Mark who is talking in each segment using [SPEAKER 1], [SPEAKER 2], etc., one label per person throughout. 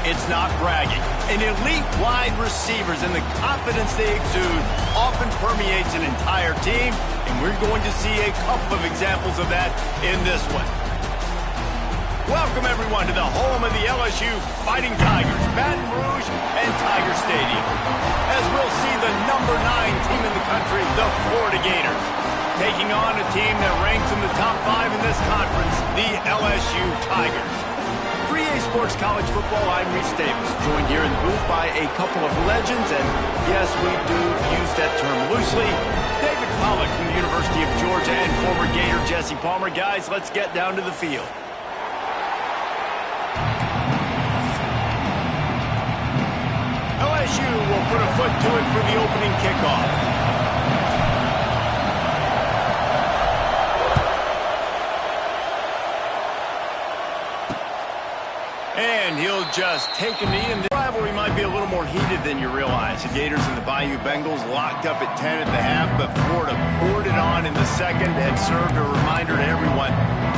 [SPEAKER 1] it's not bragging. An elite wide receivers and the confidence they exude often permeates an entire team, and we're going to see a couple of examples of that in this one. Welcome, everyone, to the home of the LSU Fighting Tigers, Baton Rouge and Tiger Stadium, as we'll see the #9 team in the country, the Florida Gators, taking on a team that ranks in the top 5 in this conference, the LSU Tigers. For EA Sports College Football, I'm Reese Davis, joined here in the booth by a couple of legends, and yes, we do use that term loosely. David Pollack from the University of Georgia and former Gator Jesse Palmer. Guys, let's get down to the field. LSU will put a foot to it for the opening kickoff. And he'll just take a knee, and the rivalry might be a little more heated than you realize. The Gators and the Bayou Bengals locked up at 10 at the half, but Florida poured it on in the second and served a reminder to everyone.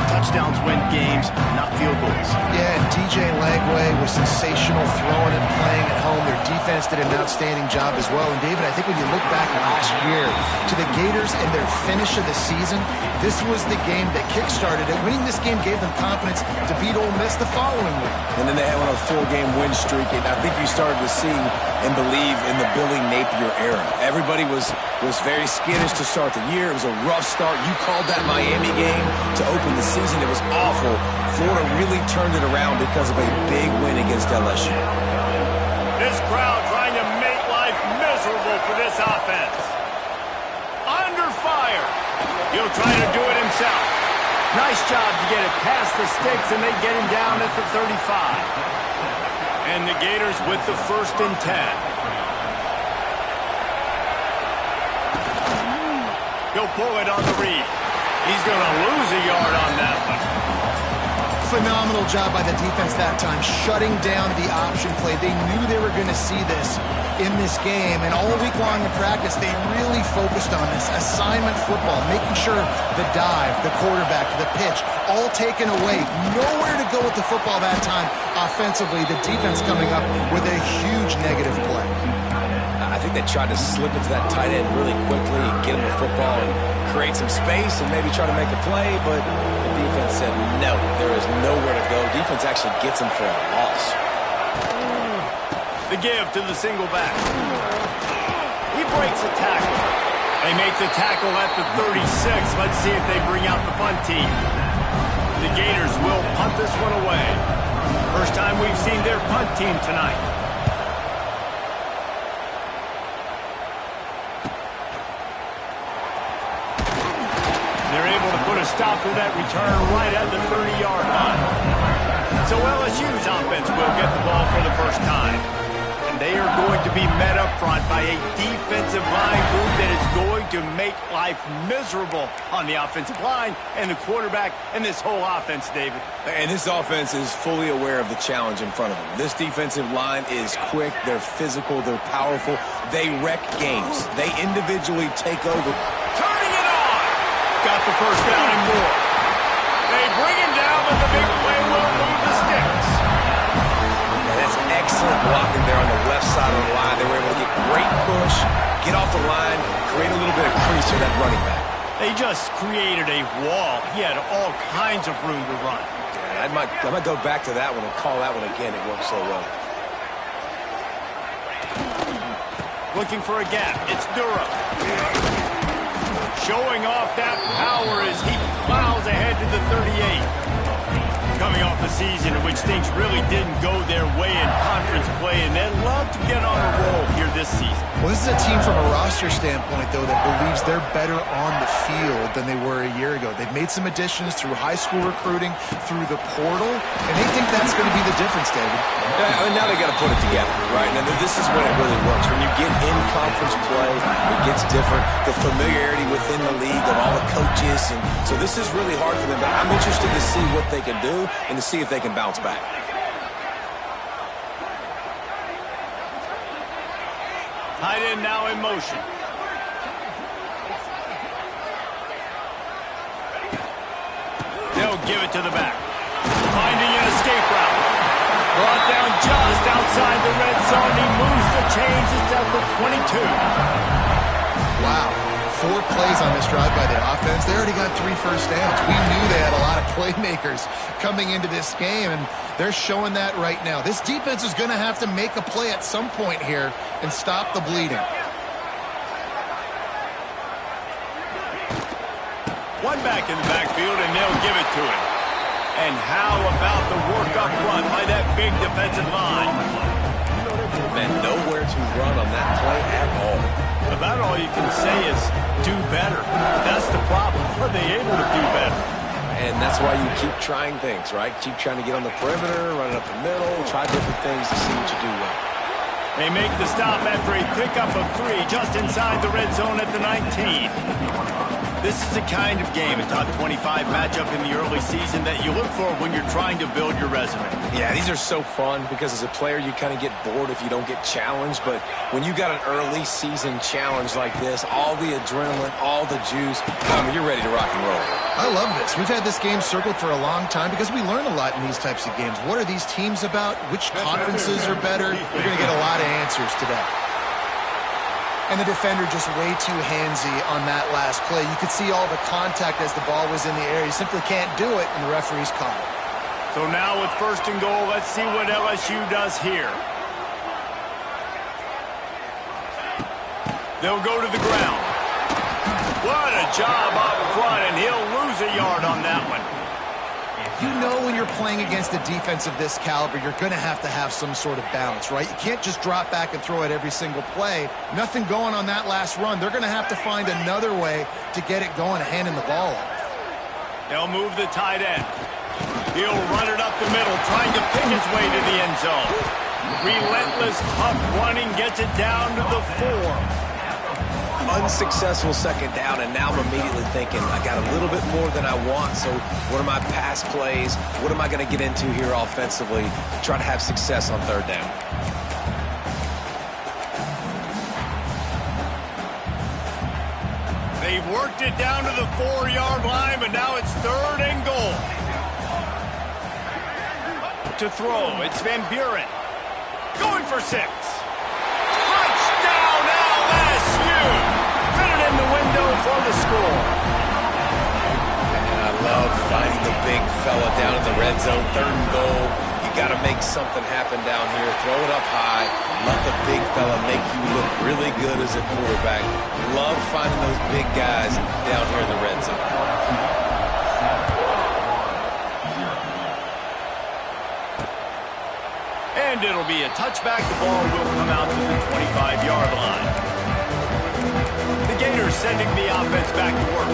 [SPEAKER 1] Touchdowns win games, not field goals.
[SPEAKER 2] Yeah, and DJ Lagway was sensational throwing and playing at home. Their defense did an outstanding job as well. And David, I think when you look back last year to the Gators and their finish of the season, this was the game that kick-started it. Winning this game gave them confidence to beat Ole Miss the following week.
[SPEAKER 3] And then they had one of a full-game win streak, and I think you started to see and believe in the Billy Napier era. Everybody was very skittish to start the year. It was a rough start. You called that Miami game to open the season. It was awful. Florida really turned it around because of a big win against LSU.
[SPEAKER 1] This crowd trying to make life miserable for this offense. Under fire. He'll try to do it himself. Nice job to get it past the sticks, and they get him down at the 35. And the Gators with the 1st and 10. He'll pull it on the read. He's going to lose a yard on that one.
[SPEAKER 2] Phenomenal job by the defense that time, shutting down the option play. They knew they were going to see this in this game, and all week long in practice, they really focused on this assignment football, making sure the dive, the quarterback, the pitch, all taken away. Nowhere to go with the football that time offensively. The defense coming up with a huge negative play.
[SPEAKER 3] I think they tried to slip into that tight end really quickly and get him the football and create some space and maybe try to make a play, but the defense said no, there is nowhere to go. Defense actually gets him for a loss.
[SPEAKER 1] The give to the single back. He breaks a tackle. They make the tackle at the 36. Let's see if they bring out the punt team. The Gators will punt this one away. First time we've seen their punt team tonight. They're able to put a stop to that return right at the 30-yard line. So LSU's offense will get the ball for the first time. And they are going to be met up front by a defensive line group that is going to make life miserable on the offensive line and the quarterback and this whole offense, David.
[SPEAKER 3] And this offense is fully aware of the challenge in front of them. This defensive line is quick, they're physical, they're powerful, they wreck games. They individually take over.
[SPEAKER 1] Turning it on! Got the first down and more. They bring him down, but the big play will move the sticks.
[SPEAKER 3] That's excellent blocking there on the left side of the line. They were able to get great push, get off the line, create a little bit of crease for that running back.
[SPEAKER 1] They just created a wall. He had all kinds of room to run.
[SPEAKER 3] Yeah, I might go back to that one and call that one again. It worked so well.
[SPEAKER 1] Looking for a gap. It's Durham. Showing off that power as he plows ahead to the 38. Coming off a season in which things really didn't go their way in conference play, and they'd love to get on a roll here this season.
[SPEAKER 2] Well, this is a team from a roster standpoint, though, that believes they're better on the field than they were a year ago. They've made some additions through high school recruiting, through the portal, and they think that's going to be the difference, David.
[SPEAKER 3] Yeah, and now they got to put it together, right? Now, this is when it really works. When you get in conference play, it gets different. The familiarity within the league of all the coaches, and so this is really hard for them. But I'm interested to see what they can do and to see if they can bounce back.
[SPEAKER 1] Tight end now in motion. They'll give it to the back. Finding an escape route. Brought down just outside the red zone. He moves the chains. It's at the 22.
[SPEAKER 2] Wow. 4 plays on this drive by the offense. They already got 3 first downs. We knew they had a lot of playmakers coming into this game, and they're showing that right now. This defense is going to have to make a play at some point here and stop the bleeding.
[SPEAKER 1] One back in the backfield, and they'll give it to him. And how about the work up front by that big defensive line?
[SPEAKER 3] Man, nowhere to run on that play at all.
[SPEAKER 1] About all you can say is do better. That's the problem. Are they able to do better?
[SPEAKER 3] And that's why you keep trying things, right? Keep trying to get on the perimeter, run it up the middle, try different things to see what you do well.
[SPEAKER 1] They make the stop after a pickup of 3 just inside the red zone at the 19. This is the kind of game, a top 25 matchup in the early season, that you look for when you're trying to build your resume.
[SPEAKER 3] Yeah, these are so fun because as a player, you kind of get bored if you don't get challenged. But when you got an early season challenge like this, all the adrenaline, all the juice, you're ready to rock and roll.
[SPEAKER 2] I love this. We've had this game circled for a long time because we learn a lot in these types of games. What are these teams about? Which conferences are better? You're going to get a lot of answers today. And the defender just way too handsy on that last play. You could see all the contact as the ball was in the air. You simply can't do it, and the referee's caught it.
[SPEAKER 1] So now with 1st and goal, let's see what LSU does here. They'll go to the ground. What a job up front, and he'll lose a yard on that one.
[SPEAKER 2] You know when you're playing against a defense of this caliber, you're going to have some sort of balance, right? You can't just drop back and throw it every single play. Nothing going on that last run. They're going to have to find another way to get it going, handing the ball off.
[SPEAKER 1] They'll move the tight end. He'll run it up the middle, trying to pick his way to the end zone. Relentless, tough running, gets it down to the 4.
[SPEAKER 3] Unsuccessful 2nd down, and now I'm immediately thinking, I got a little bit more than I want, so what are my pass plays? What am I going to get into here offensively to try to have success on 3rd down?
[SPEAKER 1] They've worked it down to the 4-yard line, but now it's 3rd and goal. To throw, it's Van Buren. Going for 6. Touchdown, LSU! In the window for the score.
[SPEAKER 3] And I love finding the big fella down in the red zone. 3rd and goal. You got to make something happen down here. Throw it up high. Let the big fella make you look really good as a quarterback. Love finding those big guys down here in the red zone.
[SPEAKER 1] And it'll be a touchback. The ball will come out to the 25-yard line. The Gators sending the offense back to work.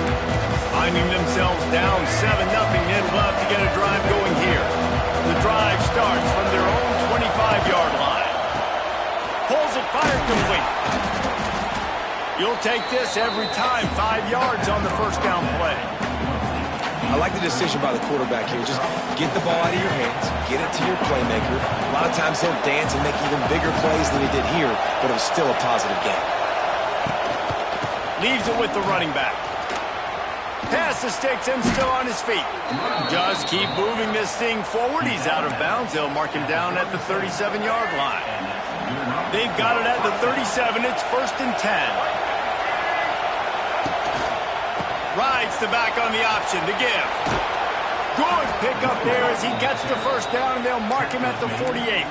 [SPEAKER 1] Finding themselves down 7-0, they'd love to get a drive going here. The drive starts from their own 25-yard line. Pulls it, fired complete. You'll take this every time. 5 yards on the 1st down play.
[SPEAKER 3] I like the decision by the quarterback here. Just get the ball out of your hands, get it to your playmaker. A lot of times he'll dance and make even bigger plays than he did here, but it was still a positive game.
[SPEAKER 1] Leaves it with the running back. Pass the sticks and still on his feet. Just keep moving this thing forward. He's out of bounds. They'll mark him down at the 37-yard line. They've got it at the 37. It's 1st and 10. Rides the back on the option. The give. Good pickup there as he gets the 1st down, and they'll mark him at the 48.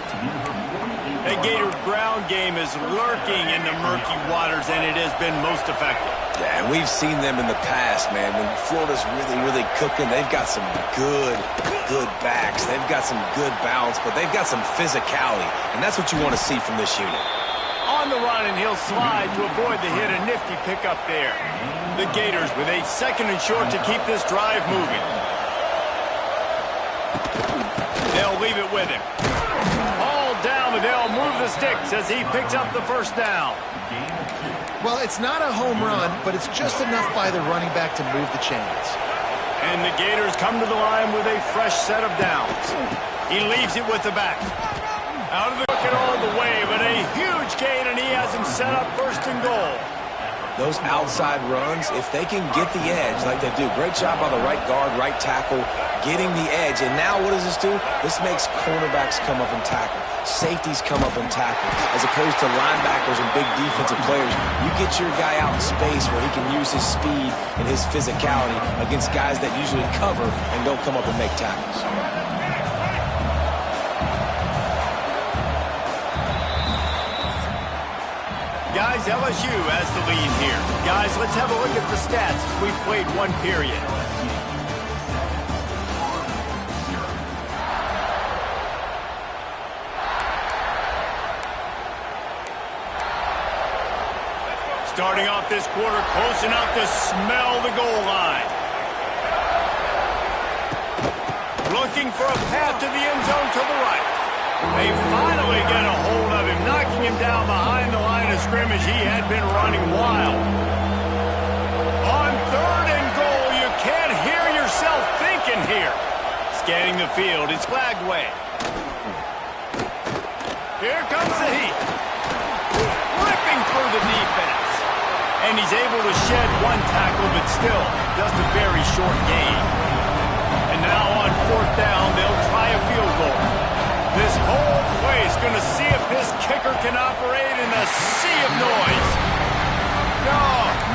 [SPEAKER 1] The Gator ground game is lurking in the murky waters, and it has been most effective.
[SPEAKER 3] Yeah, and we've seen them in the past, man. When Florida's really, really cooking, they've got some good backs. They've got some good balance, but they've got some physicality, and that's what you want to see from this unit.
[SPEAKER 1] On the run, and he'll slide to avoid the hit. A nifty pickup there. The Gators with a 2nd and short to keep this drive moving. They'll leave it with him. All down, but they'll move the sticks as he picks up the 1st down.
[SPEAKER 2] Well, it's not a home run, but it's just enough by the running back to move the chains.
[SPEAKER 1] And the Gators come to the line with a fresh set of downs. He leaves it with the back. Out of the bucket all the way, but a huge gain, and he has him set up 1st and goal.
[SPEAKER 3] those outside runs, if they can get the edge like they do, great job by the right guard, right tackle, getting the edge. And now what does this do? This makes cornerbacks come up and tackle. Safeties come up and tackle. As opposed to linebackers and big defensive players, you get your guy out in space where he can use his speed and his physicality against guys that usually cover and don't come up and make tackles.
[SPEAKER 1] Guys, LSU has the lead here. Guys, let's have a look at the stats as we've played one period. Starting off this quarter, close enough to smell the goal line. Looking for a path to the end zone to the right. They finally get a hold of him, knocking him down behind the line of scrimmage. He had been running wild. On third and goal, you can't hear yourself thinking here. Scanning the field, it's Glagway. Here comes the heat. Ripping through the defense. And he's able to shed one tackle, but still just a very short gain. And now on fourth down, they'll try a field goal. This whole place going to see if this kicker can operate in a sea of noise.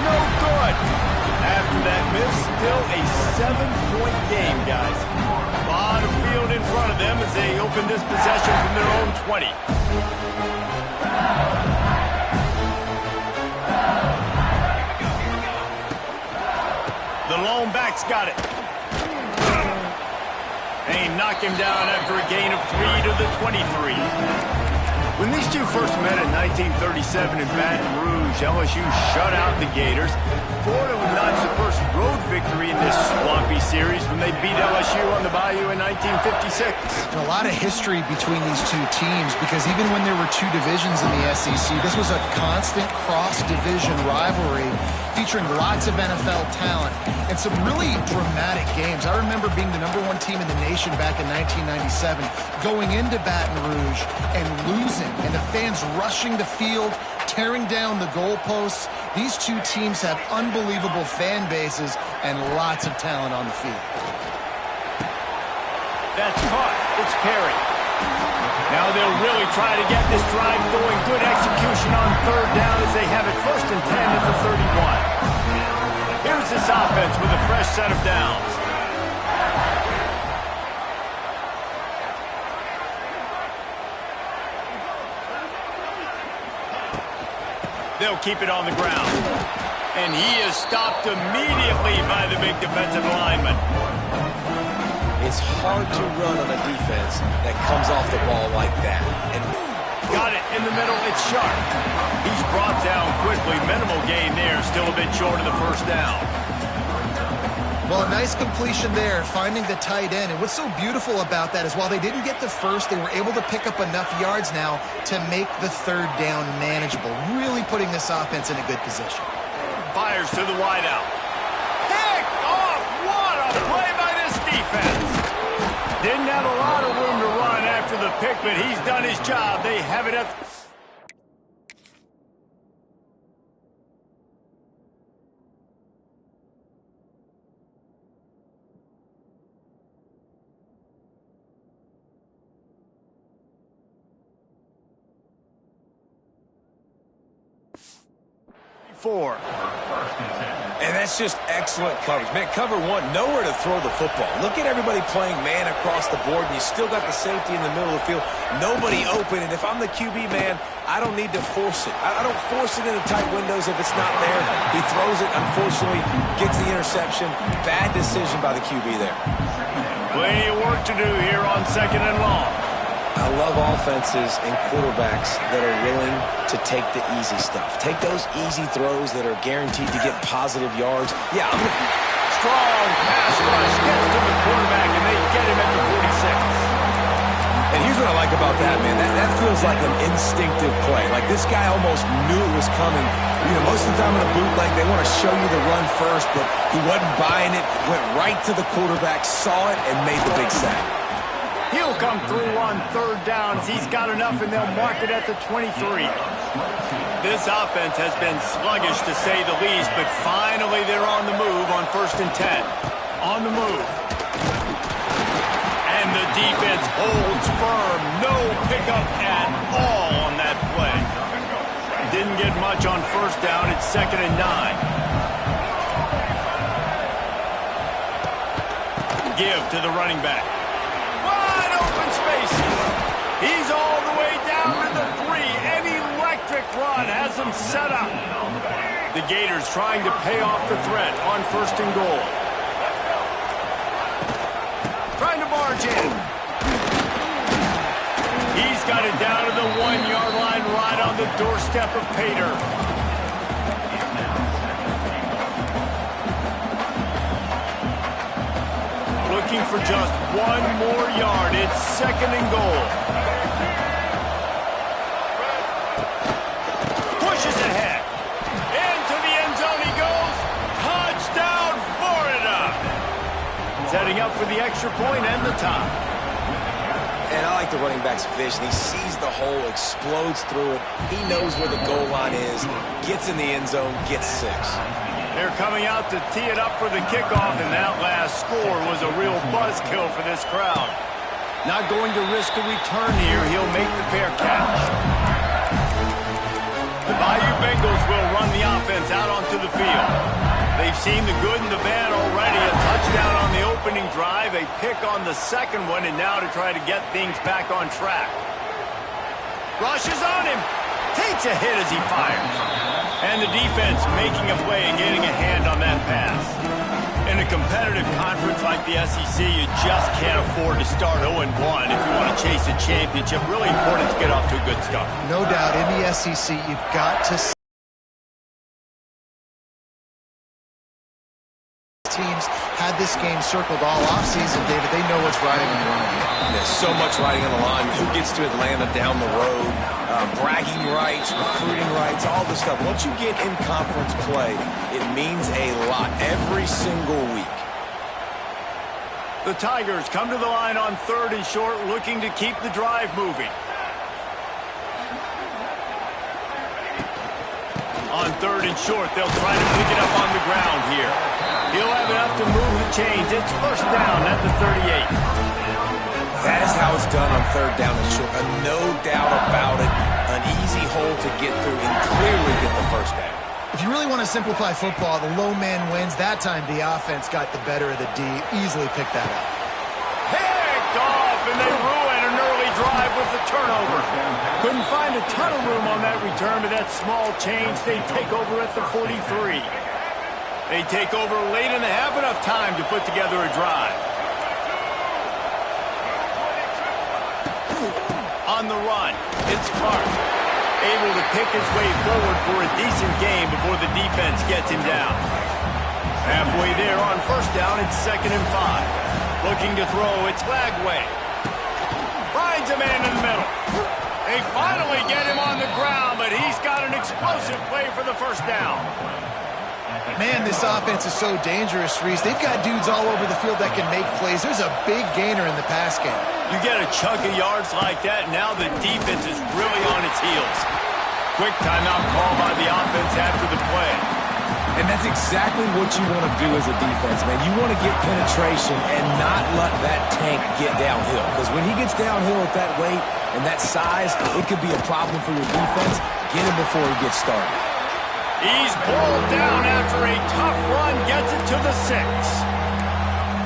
[SPEAKER 1] No good. After that miss, still a 7-point game, guys. A lot of field in front of them as they open this possession from their own 20. The lone back's got it. They knock him down after a gain of 3 to the 23. When these two first met in 1937 in Baton Rouge, LSU shut out the Gators. Florida would notch the first road victory in this swampy series when they beat LSU on the Bayou in 1956.
[SPEAKER 2] A lot of history between these two teams because even when there were two divisions in the SEC, this was a constant cross-division rivalry featuring lots of NFL talent and some really dramatic games. I remember being the #1 team in the nation back in 1997, going into Baton Rouge and losing, and the fans rushing the field, tearing down the goalposts. These two teams have unbelievable fan bases and lots of talent on the field.
[SPEAKER 1] That's caught. It's Perry. Now they'll really try to get this drive going. Good execution on third down as they have it first and 10 at the 31. Here's this offense with a fresh set of downs. They'll keep it on the ground. And he is stopped immediately by the big defensive lineman.
[SPEAKER 3] It's hard to run on a defense that comes off the ball like that. And
[SPEAKER 1] got it in the middle. It's Sharp. He's brought down quickly. Minimal gain there. Still a bit short of the first down.
[SPEAKER 2] Well, a nice completion there, finding the tight end. And what's so beautiful about that is while they didn't get the first, they were able to pick up enough yards now to make the third down manageable, really putting this offense in a good position.
[SPEAKER 1] Fires to the wideout. Picked off. What a play by this defense. Didn't have a lot of room to run after the pick, but he's done his job. They have it at... Four.
[SPEAKER 3] And that's just excellent coverage. Man, cover one, nowhere to throw the football. Look at everybody playing man across the board, and you still got the safety in the middle of the field. Nobody open, and if I'm the QB, man, I don't need to force it. I don't force it into tight windows if it's not there. He throws it, unfortunately, gets the interception. Bad decision by the QB there.
[SPEAKER 1] Plenty of work to do here on second and long.
[SPEAKER 3] I love offenses and quarterbacks that are willing to take the easy stuff. Take those easy throws that are guaranteed to get positive yards. Yeah,
[SPEAKER 1] strong pass rush gets to the quarterback, and they get him at the 46.
[SPEAKER 3] And here's what I like about that, man. That feels like an instinctive play. Like this guy almost knew it was coming. You know, most of the time in a bootleg, they want to show you the run first, but he wasn't buying it. Went right to the quarterback, saw it, and made the big sack.
[SPEAKER 1] He'll come through on third down. He's got enough, and they'll mark it at the 23. This offense has been sluggish to say the least, but finally they're on the move on 1st and 10. On the move. And the defense holds firm. No pickup at all on that play. Didn't get much on 1st down. It's 2nd and 9. Give to the running back. Wide open spaces. He's all the way down to the 3. An electric run has him set up. The Gators trying to pay off the threat on 1st and goal. Trying to barge in. He's got it down to the 1-yard line right on the doorstep of Pater. Looking for just 1 more yard. It's 2nd and goal. Pushes ahead. Into the end zone he goes. Touchdown, Florida. Setting up for the extra point and the tie.
[SPEAKER 3] And I like the running back's vision. He sees the hole, explodes through it. He knows where the goal line is, gets in the end zone, gets 6.
[SPEAKER 1] They're coming out to tee it up for the kickoff, and that last score was a real buzzkill for this crowd. Not going to risk a return here. He'll make the fair catch. The Bayou Bengals will run the offense out onto the field. They've seen the good and the bad already. A touchdown on the opening drive, a pick on the second one, and now to try to get things back on track. Rushes on him. Takes a hit as he fires. And the defense making a play and getting a hand on that pass. In a competitive conference like the SEC, you just can't afford to start 0-1 if you want to chase a championship. Really important to get off to a good start.
[SPEAKER 2] No doubt, in the SEC, you've got to see teams had this game circled all offseason, David. They know what's riding on the line.
[SPEAKER 3] There's so much riding on the line. Who gets to Atlanta down the road? Bragging rights, recruiting rights, all this stuff. Once you get in conference play, it means a lot every single week.
[SPEAKER 1] The Tigers come to the line on 3rd and short, looking to keep the drive moving. On 3rd and short, they'll try to pick it up on the ground here. He'll have enough to move the chains. It's 1st down at the 38.
[SPEAKER 3] That is how it's done on 3rd down and short. No doubt about it. An easy hole to get through and clearly get the 1st down.
[SPEAKER 2] If you really want to simplify football, the low man wins. That time the offense got the better of the D. Easily picked that up.
[SPEAKER 1] Picked off, and they ruin an early drive with the turnover. Couldn't find a ton of room on that return, but that small change, they take over at the 43. They take over late in the half, enough time to put together a drive. On the run, it's Clark. Able to pick his way forward for a decent game before the defense gets him down. Halfway there on 1st down, it's 2nd and 5. Looking to throw, it's Lagway. Finds a man in the middle. They finally get him on the ground, but he's got an explosive play for the 1st down.
[SPEAKER 2] Man, this offense is so dangerous, Reese. They've got dudes all over the field that can make plays. There's a big gainer in the pass game.
[SPEAKER 1] You get a chunk of yards like that, now the defense is really on its heels. Quick timeout call by the offense after the play.
[SPEAKER 3] And that's exactly what you want to do as a defense, man. You want to get penetration and not let that tank get downhill. Because when he gets downhill at that weight and that size, it could be a problem for your defense. Get him before he gets started.
[SPEAKER 1] He's pulled down after a tough run, gets it to the 6.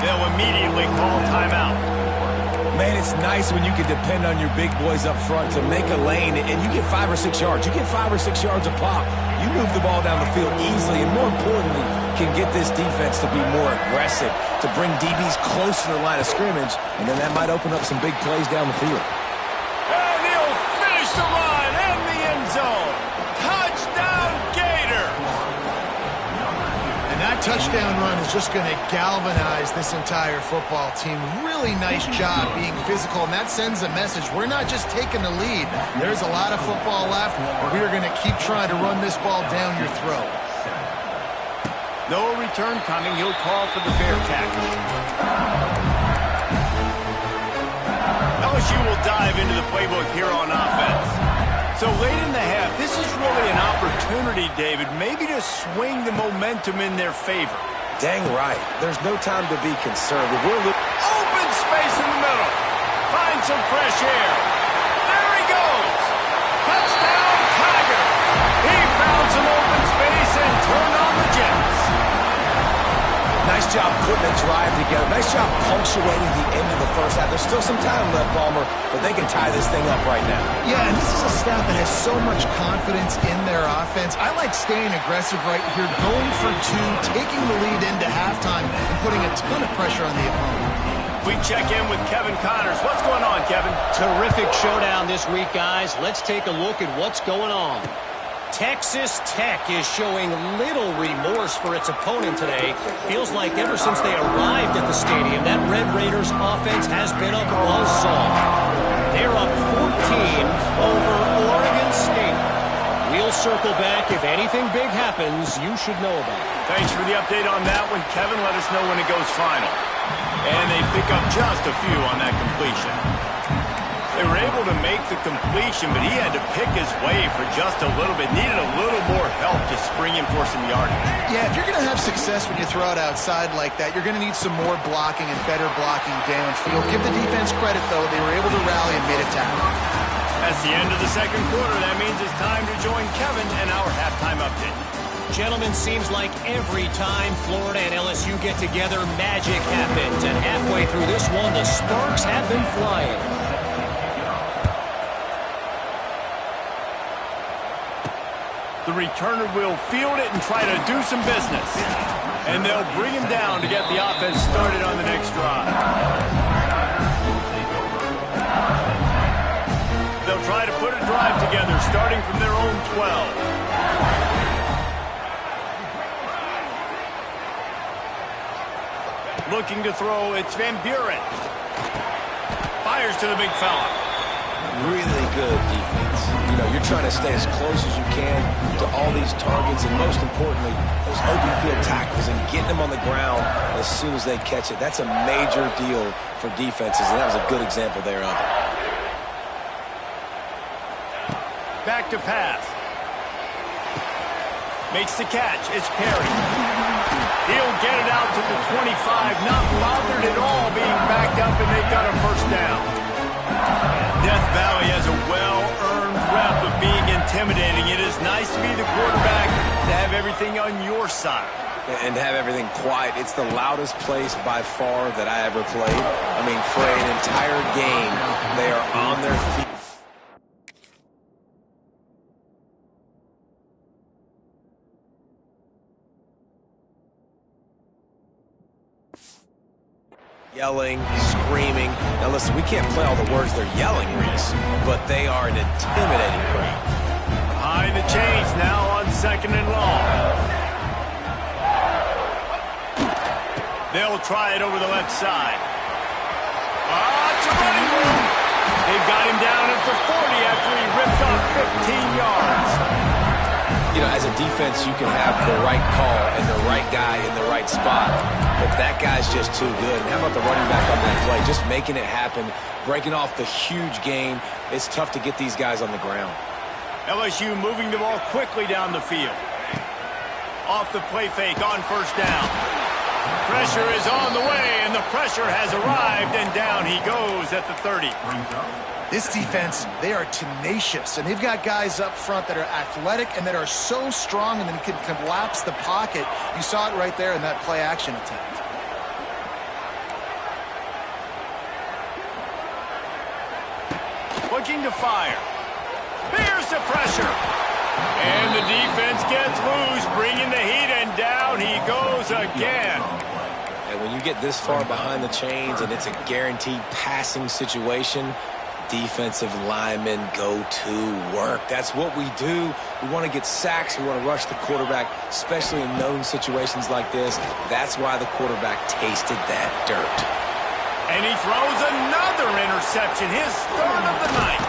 [SPEAKER 1] They'll immediately call timeout.
[SPEAKER 3] Man, it's nice when you can depend on your big boys up front to make a lane, and you get 5 or 6 yards. You get 5 or 6 yards a pop. You move the ball down the field easily, and more importantly, can get this defense to be more aggressive, to bring DBs close to the line of scrimmage, and then that might open up some big plays down the field.
[SPEAKER 1] And he'll finish the run in the end zone. Touchdown, Gator!
[SPEAKER 2] And that touchdown run is just going to galvanize this entire football team. Really nice job being physical, and that sends a message. We're not just taking the lead. There's a lot of football left, but we are going to keep trying to run this ball down your throat.
[SPEAKER 1] No return coming. He'll call for the fair catch. LSU will dive into the playbook here on offense. So late in the half, this is really an opportunity, David, maybe to swing the momentum in their favor.
[SPEAKER 3] Dang right. There's no time to be concerned.
[SPEAKER 1] Open space in the middle. Find some fresh air. There he goes. Touchdown, Tiger. He found some open space and turned on the Jets.
[SPEAKER 3] Nice job putting a drive together. Nice job punctuating the end of the first half. There's still some time left, Palmer, but they can tie this thing up right now.
[SPEAKER 2] Yeah, and this is a staff that has so much confidence in their offense. I like staying aggressive right here, going for two, taking the lead into halftime, and putting a ton of pressure on the opponent.
[SPEAKER 1] We check in with Kevin Connors. What's going on, Kevin?
[SPEAKER 4] Terrific showdown this week, guys. Let's take a look at what's going on. Texas Tech is showing little remorse for its opponent today. Feels like ever since they arrived at the stadium, that Red Raiders offense has been a buzzsaw. They're up 14 over Oregon State. We'll circle back. If anything big happens, you should know about it.
[SPEAKER 1] Thanks for the update on that one, Kevin. Let us know when it goes final. And they pick up just a few on that completion. They were able to make the completion, but he had to pick his way for just a little bit. Needed a little more help to spring him for some yardage.
[SPEAKER 2] Yeah, if you're going to have success when you throw it outside like that, you're going to need some more blocking and better blocking downfield. Give the defense credit, though. They were able to rally and made a tackle.
[SPEAKER 1] That's the end of the second quarter. That means it's time to join Kevin and our halftime update.
[SPEAKER 4] Gentlemen, seems like every time Florida and LSU get together, magic happens. And halfway through this one, the sparks have been flying.
[SPEAKER 1] The returner will field it and try to do some business. And they'll bring him down to get the offense started on the next drive. They'll try to put a drive together, starting from their own 12. Looking to throw, it's Van Buren. Fires to the big fella.
[SPEAKER 3] Really good defense. You know, you're trying to stay as close as you can to all these targets, and most importantly, those open field tackles and getting them on the ground as soon as they catch it. That's a major deal for defenses, and that was a good example there of it.
[SPEAKER 1] Back to pass. Makes the catch. It's Perry. He'll get it out to the 25, not bothered at all being backed up, and they've got a first down. Death Valley has a well-earned rep of being intimidating. It is nice to be the quarterback, to have everything on your side.
[SPEAKER 3] And to have everything quiet. It's the loudest place by far that I ever played. I mean, for an entire game, they are on their feet. Yelling, screaming. Now listen, we can't play all the words they're yelling, Reese, but they are an intimidating crowd.
[SPEAKER 1] Behind the chains now on 2nd and long. They'll try it over the left side. It's a running room. They've got him down at the 40 after he ripped off 15 yards.
[SPEAKER 3] You know, as a defense, you can have the right call and the right guy in the right spot, but that guy's just too good. And how about the running back on that play? Just making it happen, breaking off the huge gain. It's tough to get these guys on the ground.
[SPEAKER 1] LSU moving the ball quickly down the field. Off the play fake on first down. Pressure is on the way, and the pressure has arrived, and down he goes at the 30.
[SPEAKER 2] This defense, they are tenacious, and they've got guys up front that are athletic and that are so strong and then can collapse the pocket. You saw it right there in that play-action attempt.
[SPEAKER 1] Looking to fire. Here's the pressure. And the defense gets loose, bringing the heat, and down he goes again.
[SPEAKER 3] And when you get this far behind the chains and it's a guaranteed passing situation, defensive linemen go to work. That's what we do. We want to get sacks. We want to rush the quarterback, especially in known situations like this. That's why the quarterback tasted that dirt.
[SPEAKER 1] And he throws another interception, his third of the night.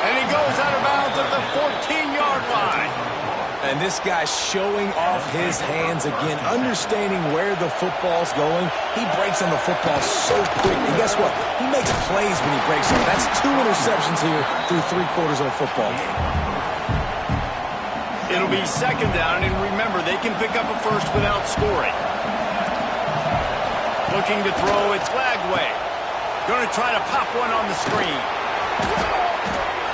[SPEAKER 1] And he goes out of bounds at the 14-yard line.
[SPEAKER 3] And this guy's showing off his hands again, understanding where the football's going. He breaks on the football so quick. And guess what? He makes plays when he breaks on it. That's 2 interceptions here through 3 quarters of a football game.
[SPEAKER 1] It'll be second down, and remember, they can pick up a first without scoring. Looking to throw, it's Lagway. Going to try to pop one on the screen.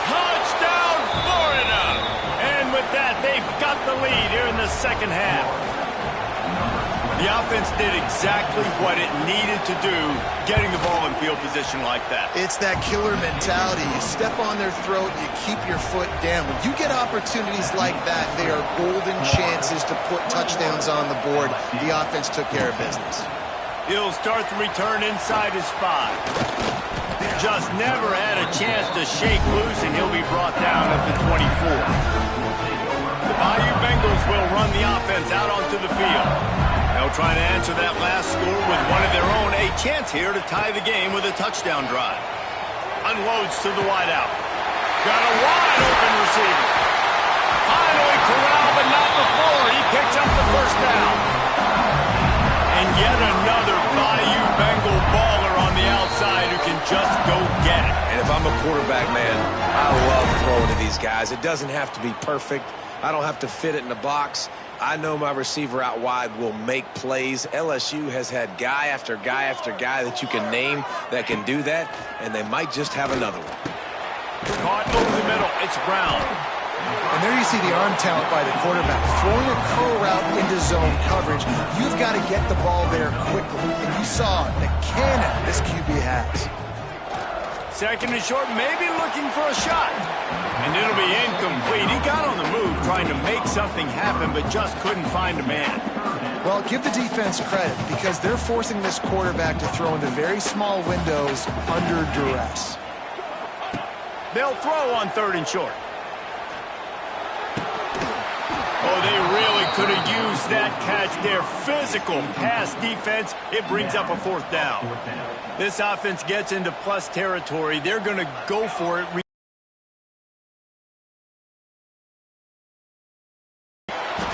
[SPEAKER 1] Touchdown, Florida! And with that, they've got the lead here in the second half. The offense did exactly what it needed to do, getting the ball in field position like that.
[SPEAKER 2] It's that killer mentality. You step on their throat, you keep your foot down. When you get opportunities like that, they are golden chances to put touchdowns on the board. The offense took care of business.
[SPEAKER 1] He'll start the return inside his 5. Just never had a chance to shake loose, and he'll be brought down at the 24. The Bayou Bengals will run the offense out onto the field. They'll try to answer that last score with one of their own. A chance here to tie the game with a touchdown drive. Unloads to the wideout. Got a wide open receiver. Finally corralled, but not before. He picks up the first down. And yet another Bayou Bengal baller on the outside who can just go get it.
[SPEAKER 3] And if I'm a quarterback, man, I love throwing to these guys. It doesn't have to be perfect. I don't have to fit it in the box. I know my receiver out wide will make plays. LSU has had guy after guy after guy that you can name that can do that, and they might just have another one.
[SPEAKER 1] Caught over the middle. It's Brown.
[SPEAKER 2] And there you see the arm talent by the quarterback. Throwing a curl route into zone coverage, you've got to get the ball there quickly. And you saw the cannon this QB has.
[SPEAKER 1] Second and short, maybe looking for a shot. And it'll be incomplete. He got on the move trying to make something happen, but just couldn't find a man.
[SPEAKER 2] Well, give the defense credit because they're forcing this quarterback to throw into very small windows under duress.
[SPEAKER 1] They'll throw on third and short. Oh, they really could have used that catch there. Physical pass defense. It brings up a fourth down. This offense gets into plus territory. They're going to go for it.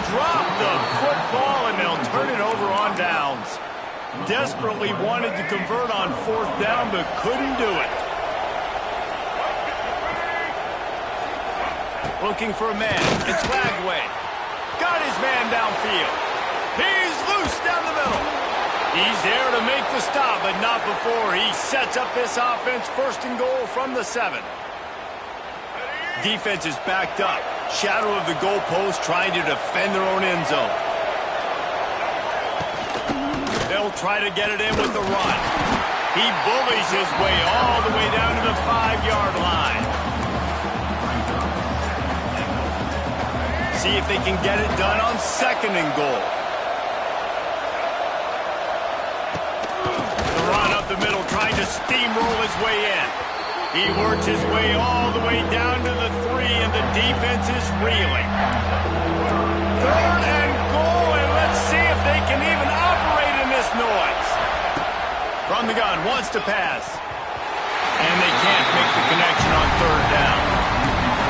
[SPEAKER 1] Drop the football, and they'll turn it over on downs. Desperately wanted to convert on fourth down, but couldn't do it. Looking for a man. It's Lagway. Got his man downfield. He's loose down the middle. He's there to make the stop, but not before he sets up this offense. First and goal from the 7. Defense is backed up. Shadow of the goalpost trying to defend their own end zone. They'll try to get it in with the run. He bullies his way all the way down to the 5-yard line. See if they can get it done on second and goal. The run up the middle, trying to steamroll his way in. He works his way all the way down to the 3, and the defense is reeling. Third and goal, and let's see if they can even operate in this noise. From the gun, wants to pass. And they can't make the connection on third down.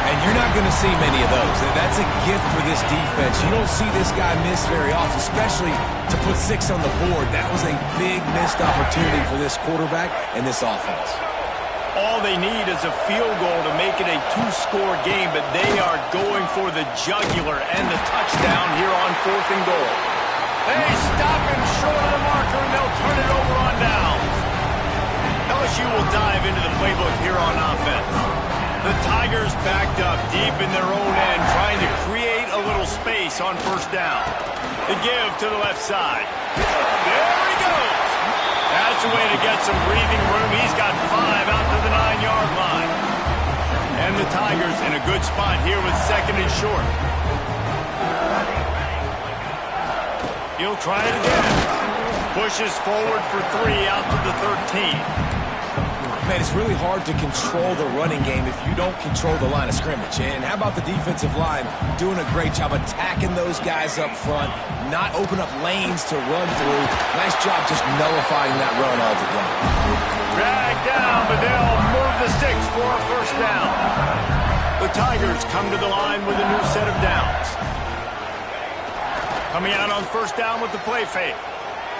[SPEAKER 3] And you're not going to see many of those. That's a gift for this defense. You don't see this guy miss very often, especially to put 6 on the board. That was a big missed opportunity for this quarterback and this offense.
[SPEAKER 1] All they need is a field goal to make it a 2-score game, but they are going for the jugular and the touchdown here on fourth and goal. They stop him short of the marker, and they'll turn it over on downs. LSU will dive into the playbook here on offense. The Tigers backed up deep in their own end, trying to create a little space on first down. The give to the left side. There he goes. That's a way to get some breathing room. He's got 5 out to the 9-yard line. And the Tigers in a good spot here with second and short. He'll try it again. Pushes forward for 3 out to the 13.
[SPEAKER 3] Man, it's really hard to control the running game if you don't control the line of scrimmage. And how about the defensive line doing a great job attacking those guys up front, not open up lanes to run through. Nice job just nullifying that run altogether.
[SPEAKER 1] Dragged down, but they'll move the sticks for a first down. The Tigers come to the line with a new set of downs. Coming out on first down with the play fake.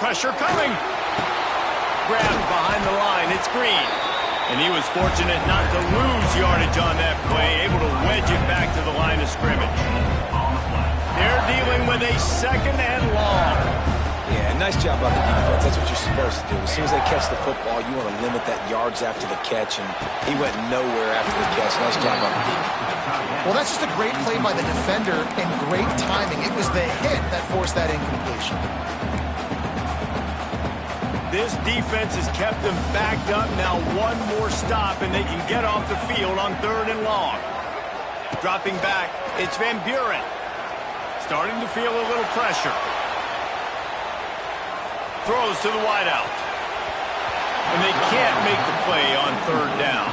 [SPEAKER 1] Pressure coming. Grabbed behind the line. It's Green. And he was fortunate not to lose yardage on that play, able to wedge it back to the line of scrimmage. They're dealing with a 2nd and long.
[SPEAKER 3] Yeah, nice job by the defense. That's what you're supposed to do. As soon as they catch the football, you want to limit that yards after the catch, and he went nowhere after the catch. Nice job by the defense.
[SPEAKER 2] Well, that's just a great play by the defender and great timing. It was the hit that forced that incompletion.
[SPEAKER 1] This defense has kept them backed up. Now one more stop, and they can get off the field on 3rd and long. Dropping back, it's Van Buren. Starting to feel a little pressure. Throws to the wideout. And they can't make the play on 3rd down.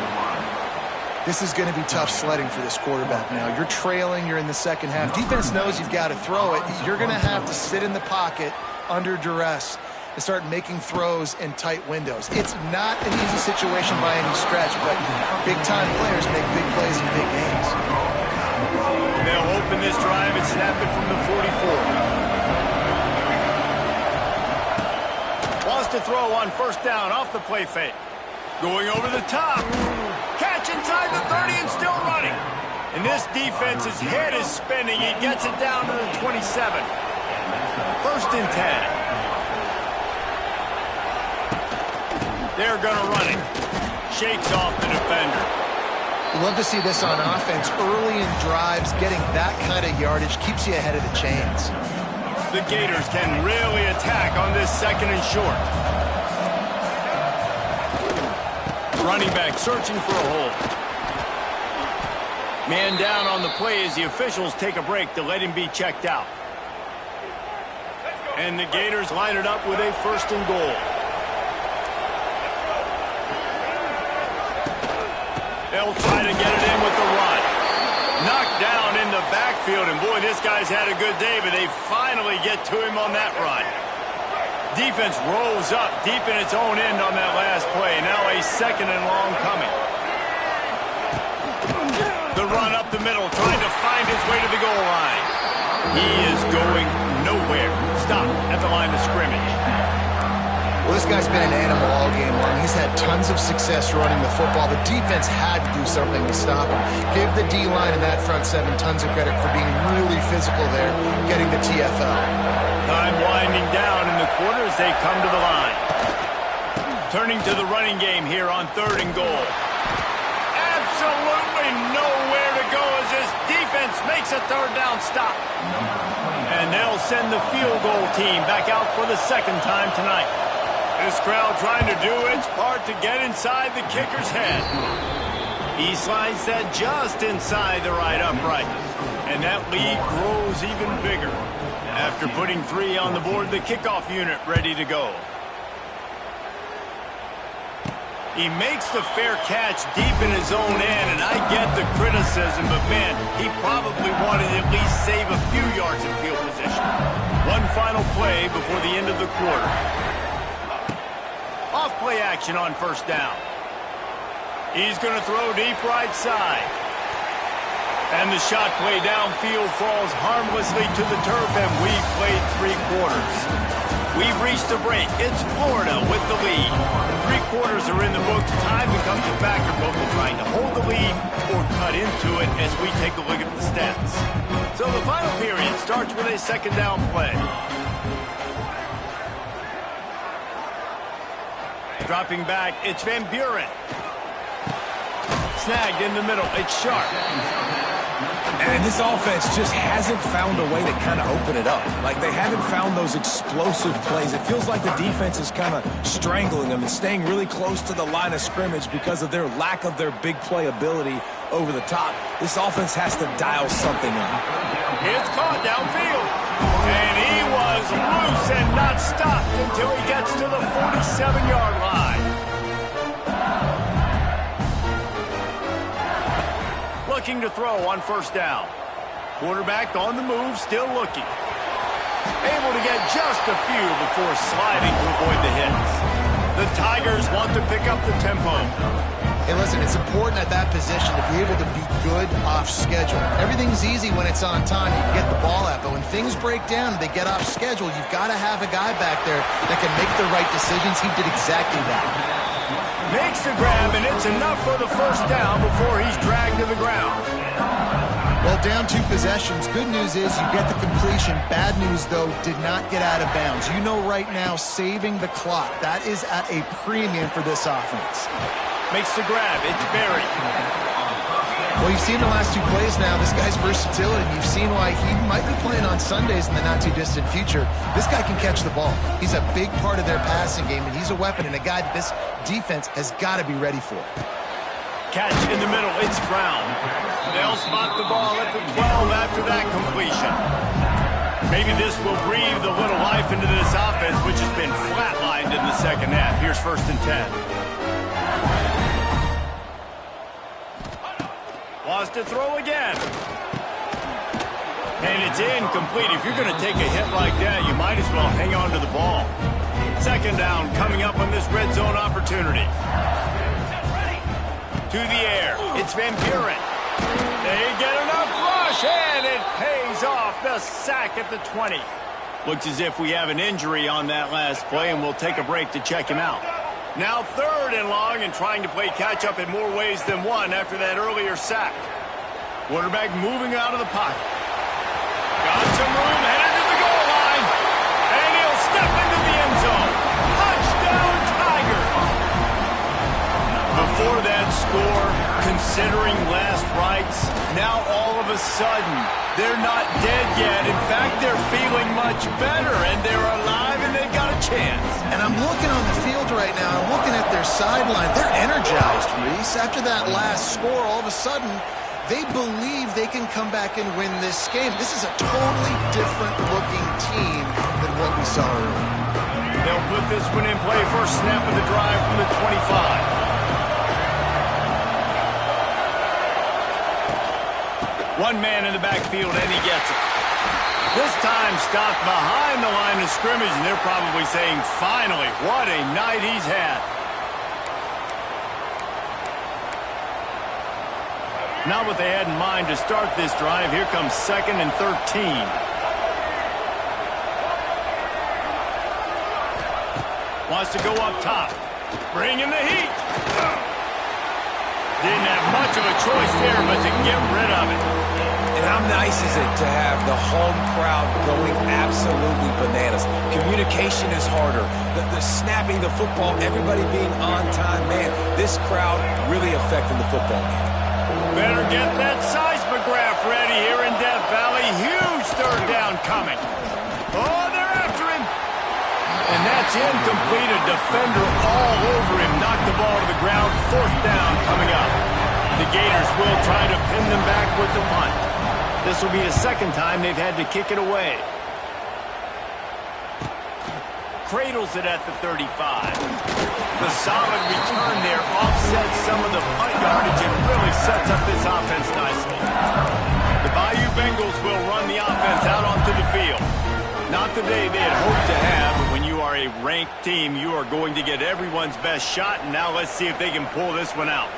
[SPEAKER 2] This is going to be tough sledding for this quarterback now. You're trailing, you're in the second half. Defense knows you've got to throw it. You're going to have to sit in the pocket under duress and start making throws in tight windows. It's not an easy situation by any stretch, but big-time players make big plays in big games.
[SPEAKER 1] They'll open this drive and snap it from the 44. Wants to throw on 1st down off the play fake. Going over the top. Catch inside the 30 and still running. And this defense's head is spinning. He gets it down to the 27. 1st and 10. They're going to run it. Shakes off the defender.
[SPEAKER 2] We love to see this on offense. Early in drives, getting that kind of yardage keeps you ahead of the chains.
[SPEAKER 1] The Gators can really attack on this 2nd and short. Running back searching for a hole. Man down on the play as the officials take a break to let him be checked out. And the Gators line it up with a 1st and goal. They'll try to get it in with the run. Knocked down in the backfield, and boy, this guy's had a good day, but they finally get to him on that run. Defense rolls up deep in its own end on that last play. Now a 2nd and long coming. The run up the middle, trying to find his way to the goal line. He is going nowhere. Stop at the line of scrimmage.
[SPEAKER 2] Well, this guy's been an animal all game long. He's had tons of success running the football. The defense had to do something to stop him. Give the D-line and that front 7 tons of credit for being really physical there, getting the TFL.
[SPEAKER 1] Time winding down in the quarter as they come to the line. Turning to the running game here on 3rd and goal. Absolutely nowhere to go as this defense makes a 3rd down stop. And they'll send the field goal team back out for the 2nd time tonight. This crowd trying to do its part to get inside the kicker's head. He slides that just inside the right upright. And that lead grows even bigger. After putting 3 on the board, the kickoff unit ready to go. He makes the fair catch deep in his own end, and I get the criticism, but man, he probably wanted to at least save a few yards in field position. One final play before the end of the quarter. Off play action on 1st down. He's going to throw deep right side. And the shot play downfield falls harmlessly to the turf, and we've played 3 quarters. We've reached the break. It's Florida with the lead. 3 quarters are in the books. Time becomes a factor both in trying to hold the lead or cut into it as we take a look at the stats. So the final period starts with a 2nd down play. Dropping back, it's Van Buren. Snagged in the middle, it's Sharp.
[SPEAKER 3] And this offense just hasn't found a way to kind of open it up. Like, they haven't found those explosive plays. It feels like the defense is kind of strangling them and staying really close to the line of scrimmage because of their lack of their big play ability over the top. This offense has to dial something up.
[SPEAKER 1] It's caught downfield. And he was loose and not stopped until he gets to the 47-yard line. Looking to throw on 1st down. Quarterback on the move, still looking. Able to get just a few before sliding to avoid the hits. The Tigers want to pick up the tempo.
[SPEAKER 2] Hey, listen, it's important at that position to be able to be good off schedule. Everything's easy when it's on time. You can get the ball out, but when things break down and they get off schedule, you've got to have a guy back there that can make the right decisions. He did exactly that.
[SPEAKER 1] Makes the grab, and it's enough for the first down before he's dragged to the ground.
[SPEAKER 2] Well, down 2 possessions. Good news is you get the completion. Bad news, though, did not get out of bounds. You know right now, saving the clock. That is at a premium for this offense.
[SPEAKER 1] Makes the grab. It's buried.
[SPEAKER 2] Well, you've seen the last 2 plays now, this guy's versatility. You've seen why he might be playing on Sundays in the not-too-distant future. This guy can catch the ball. He's a big part of their passing game, and he's a weapon and a guy that this defense has got to be ready for.
[SPEAKER 1] Catch in the middle. It's Brown. They'll spot the ball at the 12 after that completion. Maybe this will breathe a little life into this offense, which has been flatlined in the second half. Here's 1st and 10. Wants to throw again. And it's incomplete. If you're going to take a hit like that, you might as well hang on to the ball. 2nd down coming up on this red zone opportunity. To the air. It's Van Buren. They get enough rush, and it pays off. The sack at the 20. Looks as if we have an injury on that last play, and we'll take a break to check him out. Now 3rd and long, and trying to play catch-up in more ways than one after that earlier sack. Quarterback moving out of the pocket. Got some room, headed to the goal line. And he'll step into the end zone. Touchdown, Tigers! Before that score, considering last rites, now all of a sudden, they're not dead yet. In fact, they're feeling much better, and they're alive, and they've got a chance.
[SPEAKER 2] And I'm looking on the field right now. I'm looking at their sideline. They're energized, Reese. After that last score, all of a sudden, they believe they can come back and win this game. This is a totally different-looking team than what we saw earlier.
[SPEAKER 1] They'll put this one in play. First snap of the drive from the 25. One man in the backfield, and he gets it. This time stopped behind the line of scrimmage, and they're probably saying, finally, what a night he's had. Not what they had in mind to start this drive. Here comes 2nd and 13. Wants to go up top. Bringing the heat. Didn't have much of a choice there, but to get rid of it.
[SPEAKER 3] And how nice is it to have the home crowd going absolutely bananas? Communication is harder. The snapping the football, everybody being on time. Man, this crowd really affecting the football game.
[SPEAKER 1] Better get that seismograph ready here in Death Valley. Huge 3rd down coming. Oh, they're after him. And that's incomplete. A defender all over him. Knocked the ball to the ground. 4th down coming up. The Gators will try to pin them back with the punt. This will be the 2nd time they've had to kick it away. Cradles it at the 35. The solid return there offsets some of the punt yardage and really sets up this offense nicely. The Bayou Bengals will run the offense out onto the field. Not the day they had hoped to have, but when you are a ranked team, you are going to get everyone's best shot, and now let's see if they can pull this one out.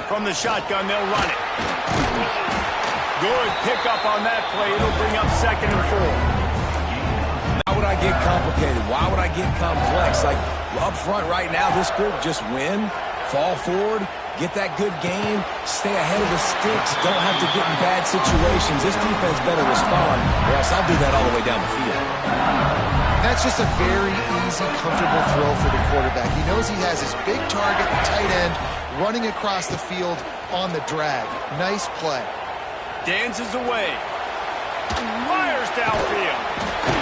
[SPEAKER 1] From the shotgun, they'll run it. Good pickup on that play. It'll bring up 2nd and 4.
[SPEAKER 3] Why would I get complicated? Why would I get complex? Like, up front right now, this group just win, fall forward, get that good game, stay ahead of the sticks, don't have to get in bad situations. This defense better respond, or else I'll do that all the way down the field.
[SPEAKER 2] That's just a very easy, comfortable throw for the quarterback. He knows he has his big target, the tight end, running across the field on the drag. Nice play.
[SPEAKER 1] Dances away. Fires downfield.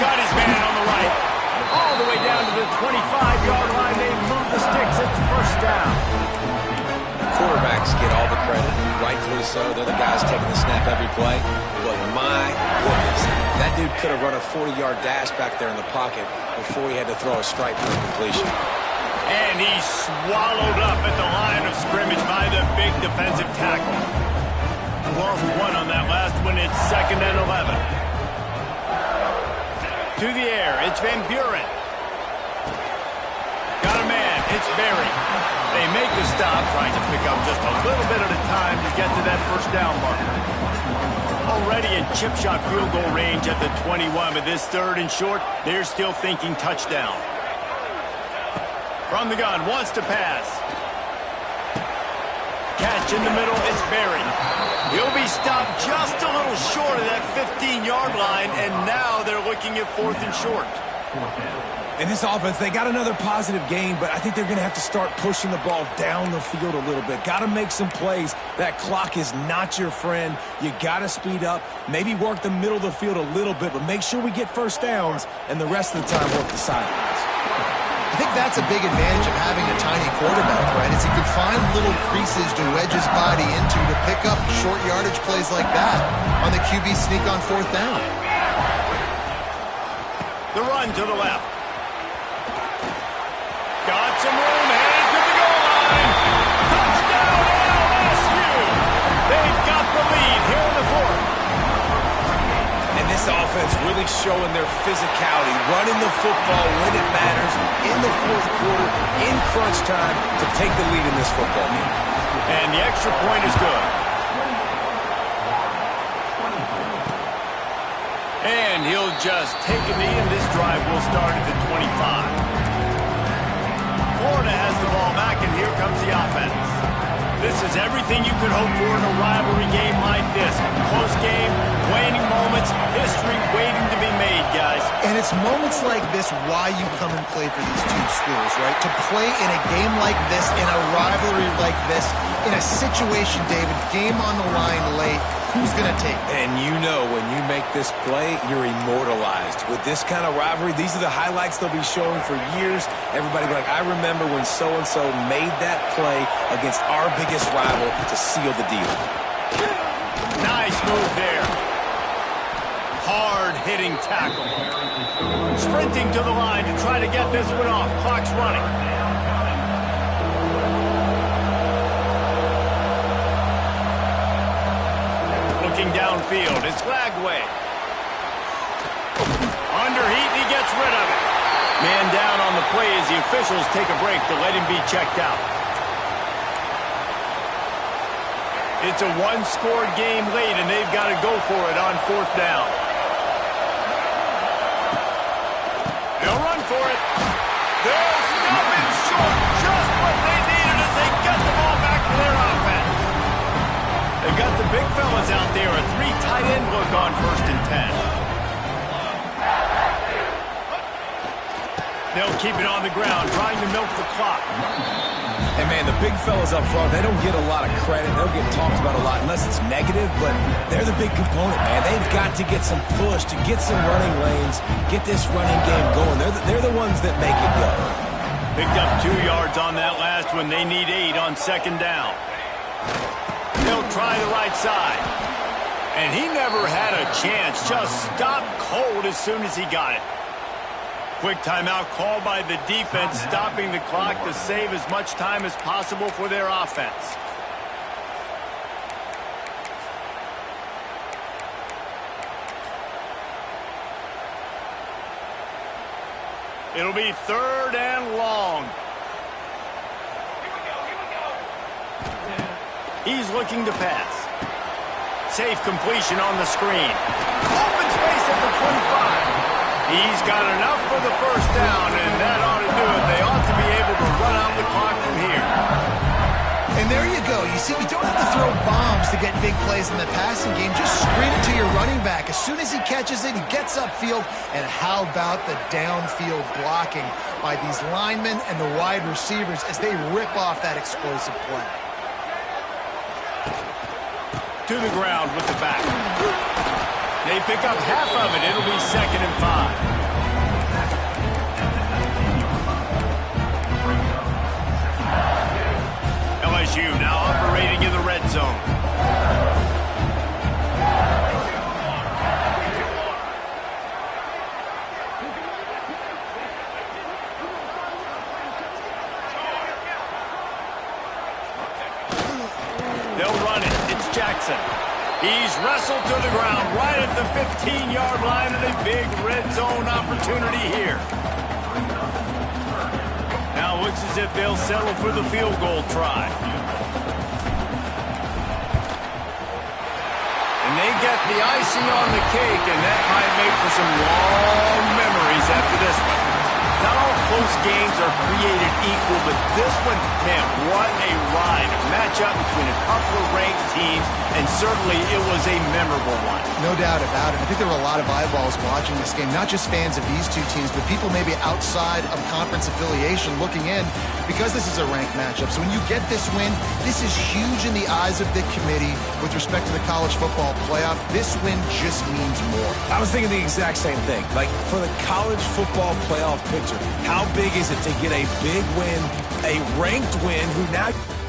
[SPEAKER 1] Got his man on the right. All the way down to the 25-yard line. They move the sticks. It's 1st down.
[SPEAKER 3] Quarterbacks get all the credit, rightfully so. They're the guys taking the snap every play. But my goodness, that dude could have run a 40-yard dash back there in the pocket before he had to throw a strike for completion.
[SPEAKER 1] And he's swallowed up at the line of scrimmage by the big defensive tackle. Lost one on that last one. It's 2nd and 11. To the air. It's Van Buren. Got a man. It's Berry. They make the stop, trying to pick up just a little bit at a time to get to that 1st down mark. Already in chip shot field goal range at the 21, but this 3rd and short, they're still thinking touchdown. From the gun, wants to pass. Catch in the middle, it's buried. He'll be stopped just a little short of that 15-yard line, and now they're looking at 4th and short.
[SPEAKER 3] In this offense, they got another positive gain, but I think they're going to have to start pushing the ball down the field a little bit. Got to make some plays. That clock is not your friend. You got to speed up, maybe work the middle of the field a little bit, but make sure we get first downs, and the rest of the time work the sidelines.
[SPEAKER 2] I think that's a big advantage of having a tiny quarterback, right? Is he can find little creases to wedge his body into to pick up short yardage plays like that on the QB sneak on 4th down.
[SPEAKER 1] The run to the left. Got some room, headed to the goal line. Touchdown, LSU! They've got the lead here in the 4th.
[SPEAKER 3] And this offense really showing their physicality, running the football when it matters, in the 4th quarter, in crunch time, to take the lead in this football game.
[SPEAKER 1] And the extra point is good. And he'll just take a knee, and this drive will start at the 25. Florida has the ball back, and here comes the offense. This is everything you could hope for in a rivalry game like this. Close game, waning moments, history waiting to be made, guys.
[SPEAKER 2] And it's moments like this why you come and play for these two schools, right? To play in a game like this, in a rivalry like this, in a situation, David, game on the line late, who's going to take it?
[SPEAKER 3] And you know when you make this play, you're immortalized. With this kind of rivalry, these are the highlights they'll be showing for years. Everybody will be like, I remember when so-and-so made that play against our biggest rival to seal the deal.
[SPEAKER 1] Nice move there. Hard-hitting tackle. Sprinting to the line to try to get this one off. Clock's running. Looking downfield, it's Lagway. Underheat, and he gets rid of it. Man down on the play as the officials take a break to let him be checked out. It's a one-scored game late, and they've got to go for it on 4th down. They'll run for it. They'll stop it short. Just what they needed as they get the ball back to their offense. They've got the big fellas out there. A 3 tight end look on 1st and 10. They'll keep it on the ground, trying to milk the clock.
[SPEAKER 3] And, man, the big fellas up front, they don't get a lot of credit. They'll get talked about a lot unless it's negative, but they're the big component, man. They've got to get some push, to get some running lanes, get this running game going. They're the ones that make it go.
[SPEAKER 1] Picked up 2 yards on that last one. They need 8 on 2nd down. They'll try the right side. And he never had a chance. Just stopped cold as soon as he got it. Quick timeout called by the defense, stopping the clock to save as much time as possible for their offense. It'll be 3rd and long. He's looking to pass. Safe completion on the screen. Open space at the 25. He's got enough for the 1st down, and that ought to do it. They ought to be able to run out the clock from here.
[SPEAKER 2] And there you go. You see, you don't have to throw bombs to get big plays in the passing game. Just screen it to your running back. As soon as he catches it, he gets upfield. And how about the downfield blocking by these linemen and the wide receivers as they rip off that explosive play.
[SPEAKER 1] To the ground with the back. They pick up half of it. It'll be 2nd and 5. LSU now operating in the red zone. They'll run it. It's Jackson. He's wrestled to the ground right at the 15-yard line, and a big red zone opportunity here. Now it looks as if they'll settle for the field goal try. And they get the icing on the cake, and that might make for some long memories after this one. Not all close games are created equal, but this one, man, what a ride. A matchup between a couple of ranked teams, and certainly it was a memorable one.
[SPEAKER 2] No doubt about it. I think there were a lot of eyeballs watching this game, not just fans of these two teams, but people maybe outside of conference affiliation looking in because this is a ranked matchup. So when you get this win, this is huge in the eyes of the committee with respect to the college football playoff. This win just means more.
[SPEAKER 3] I was thinking the exact same thing. Like, for the college football playoff picture, how big is it to get a big win, a ranked win, who now...